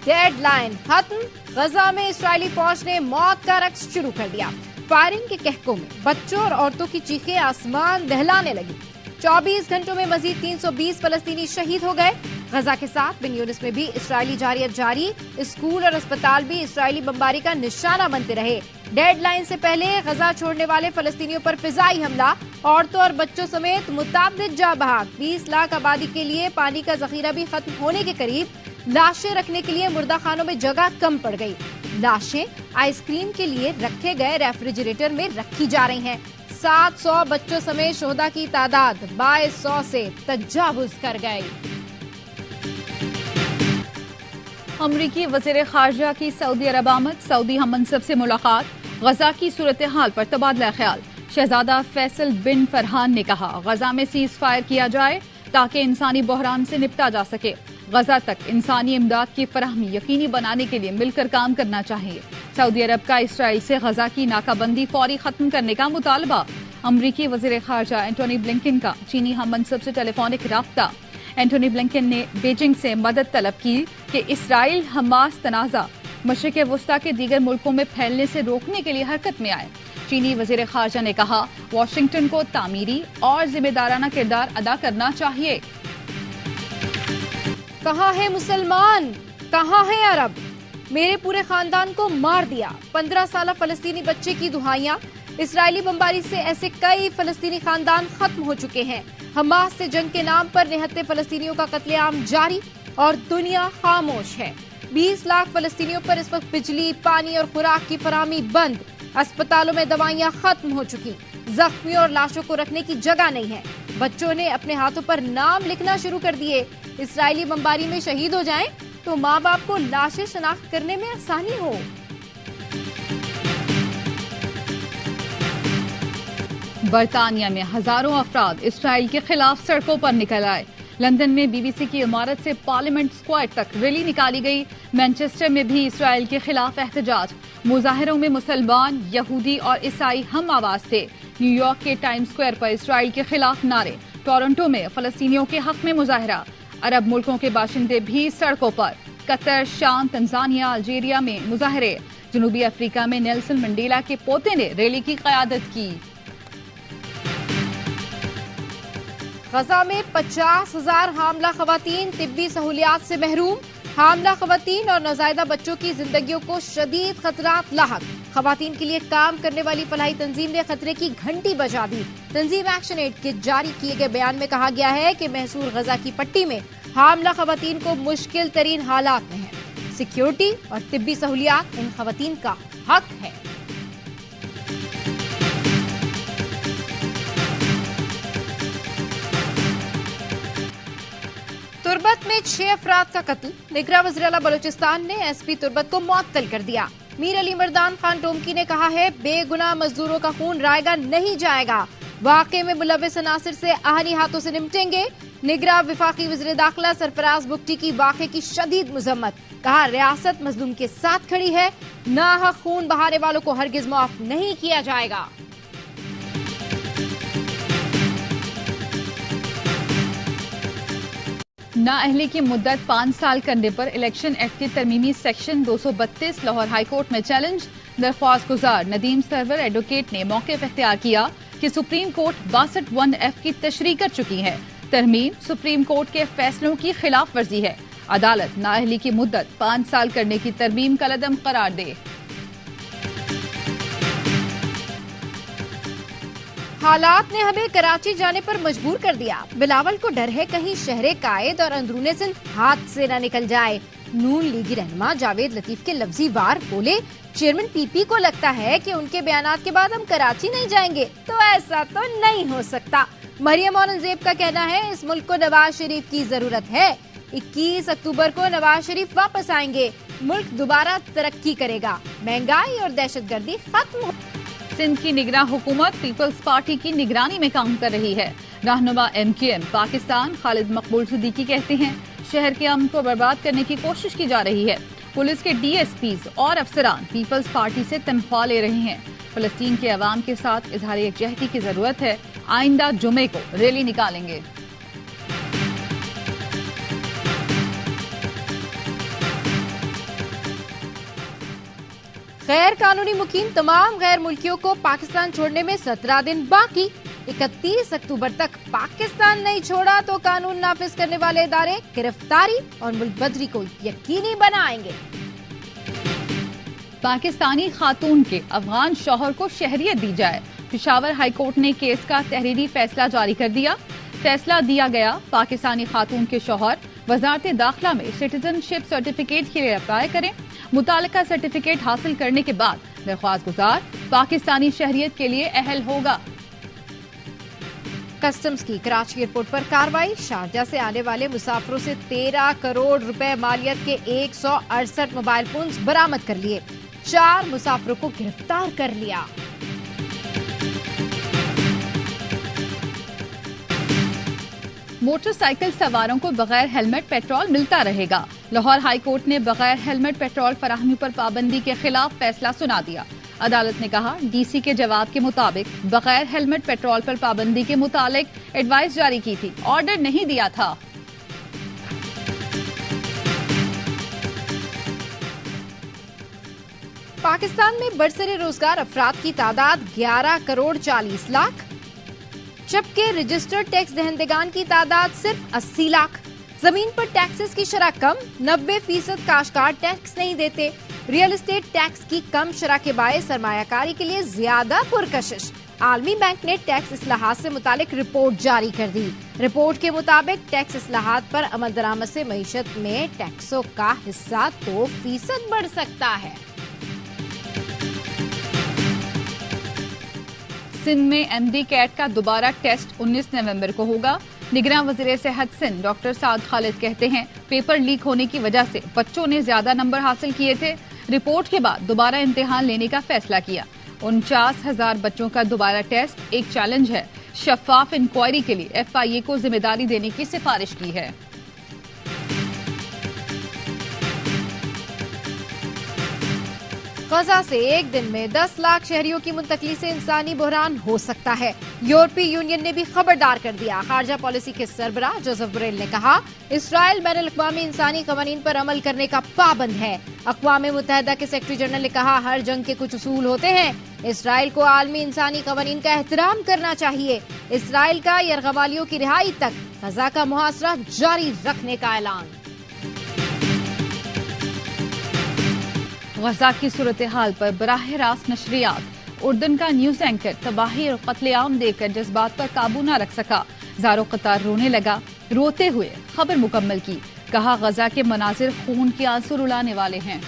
Dead line ختم، غزہ میں اسرائیلی فوج نے موت کا رقص شروع کر دیا۔ فائرنگ کے کہکوں میں بچوں اور عورتوں کی چیخیں آسمان دہلانے لگی۔ 24 گھنٹوں میں مزید 320 فلسطینی شہید ہو گئے۔ غزہ کے ساتھ بن یونس میں بھی اسرائیلی جارحیت جاری، اسکول اور اسپتال بھی اسرائیلی بمباری کا نشانہ بنتے رہے۔ ڈیڈ لائن سے پہلے غزہ چھوڑنے والے فلسطینیوں پر فضائی حملہ، عورتوں اور بچوں سمیت متعدد جاں بحق۔ 20 لاکھ آبادی کے لیے پانی کا ذخیرہ بھی ختم ہونے کے قریب۔ لاشیں رکھنے کے لیے مردہ خانوں میں جگہ کم پڑ گئی۔ لاشیں آئس کریم کے لیے رکھے گئے ریفریجریٹر میں رکھی جا رہی ہیں۔ 700 بچوں سمیت شہداء کی تعداد 2200 سے تجاوز کر گئی۔ امریکی وزیر خارجہ کی سعودی عرب آمد، سعودی ہم منصب سے ملاقات، غزہ کی صورتحال پر تبادلہ خیال۔ شہزادہ فیصل بن فرحان نے کہا غزہ میں سیز فائر کیا جائے تاکہ انسانی بحران سے نپٹا جا سکے۔ غزہ تک انسانی امداد کی فراہمی یقینی بنانے کے لیے مل کر کام کرنا چاہیے۔ سعودی عرب کا اسرائیل سے غزہ کی ناکہ بندی فوری ختم کرنے کا مطالبہ۔ امریکی وزیر خارجہ اینٹونی بلنکن کا چینی ہم منصب سے ٹیلی فونک رابطہ۔ اینٹونی بلنکن نے بیجنگ سے مدد طلب کی کہ اسرائیل حماس تنازع مشرق وسطی کے دیگر ملکوں میں پھیلنے سے روکنے کے لیے حرکت میں آئے۔ چینی وزیر خارجہ نے کہا واشنگٹن کو تعمیری اور ذمہ دارانہ کردار ادا کرنا چاہیے۔ کہاں ہے مسلمان، کہاں ہے عرب؟ میرے پورے خاندان کو مار دیا، 15 سالہ فلسطینی بچے کی دہائیاں۔ اسرائیلی بمباری سے ایسے کئی فلسطینی خاندان ختم ہو چکے ہیں۔ حماس سے جنگ کے نام پر نہتے فلسطینیوں کا قتل عام جاری اور دنیا خاموش ہے۔ 20 لاکھ فلسطینیوں پر اس وقت بجلی، پانی اور خوراک کی فراہمی بند۔ اسپتالوں میں دوائیاں ختم ہو چکی، زخمیوں اور لاشوں کو رکھنے کی جگہ نہیں ہے۔ بچوں نے اپنے ہاتھوں پر نام لکھنا شروع کر دیے۔ اسرائیلی بمباری میں شہید ہو جائیں تو ماں باپ کو لاشیں شناخت کرنے میں آسانی ہو۔ برطانیہ میں ہزاروں افراد اسرائیل کے خلاف سڑکوں پر نکل آئے۔ لندن میں بی بی سی کی عمارت سے پارلیمنٹ اسکوائر تک ریلی نکالی گئی۔ مینچسٹر میں بھی اسرائیل کے خلاف احتجاج۔ مظاہروں میں مسلمان، یہودی اور عیسائی ہم آواز تھے۔ نیو یارک کے ٹائم اسکوائر پر اسرائیل کے خلاف نعرے۔ ٹورنٹو میں فلسطینیوں کے حق میں مظاہرہ۔ عرب ملکوں کے باشندے بھی سڑکوں پر۔ قطر، شام، تنزانیہ، الجیریا میں مظاہرے۔ جنوبی افریقہ میں نیلسن منڈیلا کے پوتے نے ریلی کی قیادت کی۔ غزہ میں 50,000 حاملہ خواتین طبی سہولیات سے محروم۔ حاملہ خواتین اور نوزائیدہ بچوں کی زندگیوں کو شدید خطرات لاحق۔ خواتین کے لیے کام کرنے والی فلاحی تنظیم نے خطرے کی گھنٹی بجا دی۔ تنظیم ایکشن ایڈ کے جاری کیے گئے بیان میں کہا گیا ہے کہ محصور غزہ کی پٹی میں حاملہ خواتین کو مشکل ترین حالات میں ہیں۔ سیکیورٹی اور طبی سہولیات ان خواتین کا حق ہے۔ تربت میں 6 افراد کا قتل، نگراں وزیر اعلیٰ بلوچستان نے ایس پی تربت کو معطل کر دیا۔ میر علی مردان خان ٹومکی نے کہا ہے بے گناہ مزدوروں کا خون رائے گا نہیں جائے گا، واقعے میں ملوث عناصر سے آہنی ہاتھوں سے نمٹیں گے۔ نگراں وفاقی وزیر داخلہ سرفراز بگٹی کی واقعے کی شدید مذمت، کہا ریاست مظلوم کے ساتھ کھڑی ہے، ناحق خون بہانے والوں کو ہرگز معاف نہیں کیا جائے گا۔ نااہلی کی مدت 5 سال کرنے پر الیکشن ایکٹ کے ترمیمی سیکشن 232 لاہور ہائی کورٹ میں چیلنج۔ درخواست گزار ندیم سرور ایڈوکیٹ نے موقف اختیار کیا کہ سپریم کورٹ 62(1)(f) کی تشریح کر چکی ہے۔ ترمیم سپریم کورٹ کے فیصلوں کی خلاف ورزی ہے۔ عدالت نااہلی کی مدت 5 سال کرنے کی ترمیم کا عدم قرار دے۔ حالات نے ہمیں کراچی جانے پر مجبور کر دیا۔ بلاول کو ڈر ہے کہیں شہر قائد اور اندرون سندھ ہاتھ سے نہ نکل جائے۔ نون لیگی رہنما جاوید لطیف کے لفظی وار بولے چیئرمین پی پی کو لگتا ہے کہ ان کے بیانات کے بعد ہم کراچی نہیں جائیں گے، تو ایسا تو نہیں ہو سکتا۔ مریم اورنگزیب کا کہنا ہے اس ملک کو نواز شریف کی ضرورت ہے۔ 21 اکتوبر کو نواز شریف واپس آئیں گے، ملک دوبارہ ترقی کرے گا، مہنگائی اور دہشت گردی ختم ہو۔ سندھ کی نگراں حکومت پیپلز پارٹی کی نگرانی میں کام کر رہی ہے۔ رہنما ایم کیو ایم پاکستان خالد مقبول صدیقی کہتے ہیں شہر کے امن کو برباد کرنے کی کوشش کی جا رہی ہے۔ پولیس کے ڈی ایس پیز اور افسران پیپلز پارٹی سے تنخواہ لے رہے ہیں۔ فلسطین کے عوام کے ساتھ اظہار یکجہتی کی ضرورت ہے۔ آئندہ جمعے کو ریلی نکالیں گے۔ غیر قانونی مقیم تمام غیر ملکیوں کو پاکستان چھوڑنے میں 17 دن باقی. 31 اکتوبر تک پاکستان نہیں چھوڑا تو قانون نافذ کرنے والے ادارے گرفتاری اور ملک بدری کو یقینی بنائیں گے. پاکستانی خاتون کے افغان شوہر کو شہریت دی جائے. پشاور ہائی کورٹ نے کیس کا تحریری فیصلہ جاری کر دیا. فیصلہ دیا گیا پاکستانی خاتون کے شوہر وزارت داخلہ میں سٹیزن شپ سرٹیفکیٹ کے لیے اپلائی کریں. متعلقہ سرٹیفکیٹ حاصل کرنے کے بعد درخواست گزار پاکستانی شہریت کے لیے اہل ہوگا. کسٹمز کی کراچی ایئرپورٹ پر کارروائی. شارجہ سے آنے والے مسافروں سے 13 کروڑ روپے مالیت کے 168 موبائل فونز برآمد کر لیے. 4 مسافروں کو گرفتار کر لیا. موٹر سائیکل سواروں کو بغیر ہیلمٹ پیٹرول ملتا رہے گا. لاہور ہائی کورٹ نے بغیر ہیلمٹ پیٹرول فراہمی پر پابندی کے خلاف فیصلہ سنا دیا. عدالت نے کہا ڈی سی کے جواب کے مطابق بغیر ہیلمٹ پیٹرول پر پابندی کے متعلق ایڈوائز جاری کی تھی، آرڈر نہیں دیا تھا. پاکستان میں برسر روزگار افراد کی تعداد 11 کروڑ 40 لاکھ، جبکہ رجسٹرڈ ٹیکس دہندگان کی تعداد صرف 80 لاکھ. زمین پر ٹیکسز کی شرح کم، 90% کاشتکار ٹیکس نہیں دیتے. ریئل اسٹیٹ ٹیکس کی کم شرح کے باعث سرمایہ کاری کے لیے زیادہ پرکشش. عالمی بینک نے ٹیکس اصلاحات سے متعلق رپورٹ جاری کر دی. رپورٹ کے مطابق ٹیکس اصلاحات پر عمل درآمد سے معیشت میں ٹیکسوں کا حصہ 2% بڑھ سکتا ہے. سندھ میں ایم ڈی کیٹ کا دوبارہ ٹیسٹ 19 نومبر کو ہوگا. نگراں وزیر صحت سندھ ڈاکٹر سعد خالد کہتے ہیں پیپر لیک ہونے کی وجہ سے بچوں نے زیادہ نمبر حاصل کیے تھے. رپورٹ کے بعد دوبارہ امتحان لینے کا فیصلہ کیا. 49,000 بچوں کا دوبارہ ٹیسٹ ایک چیلنج ہے. شفاف انکوائری کے لیے ایف آئی اے کو ذمہ داری دینے کی سفارش کی ہے. غزہ سے ایک دن میں 10 لاکھ شہریوں کی منتقلی سے انسانی بحران ہو سکتا ہے. یورپی یونین نے بھی خبردار کر دیا. خارجہ پالیسی کے سربراہ جوزف بریل نے کہا اسرائیل بین الاقوامی انسانی قوانین پر عمل کرنے کا پابند ہے. اقوام متحدہ کے سیکرٹری جنرل نے کہا ہر جنگ کے کچھ اصول ہوتے ہیں. اسرائیل کو عالمی انسانی قوانین کا احترام کرنا چاہیے. اسرائیل کا یرغمالیوں کی رہائی تک غزہ کا محاصرہ جاری رکھنے کا اعلان. غزہ کی صورتحال پر براہ راست نشریات. اردن کا نیوز اینکر تباہی اور قتل عام دیکھ کر جذبات پر قابو نہ رکھ سکا. زارو قطار رونے لگا. روتے ہوئے خبر مکمل کی. کہا غزہ کے مناظر خون کے آنسو رلانے والے ہیں.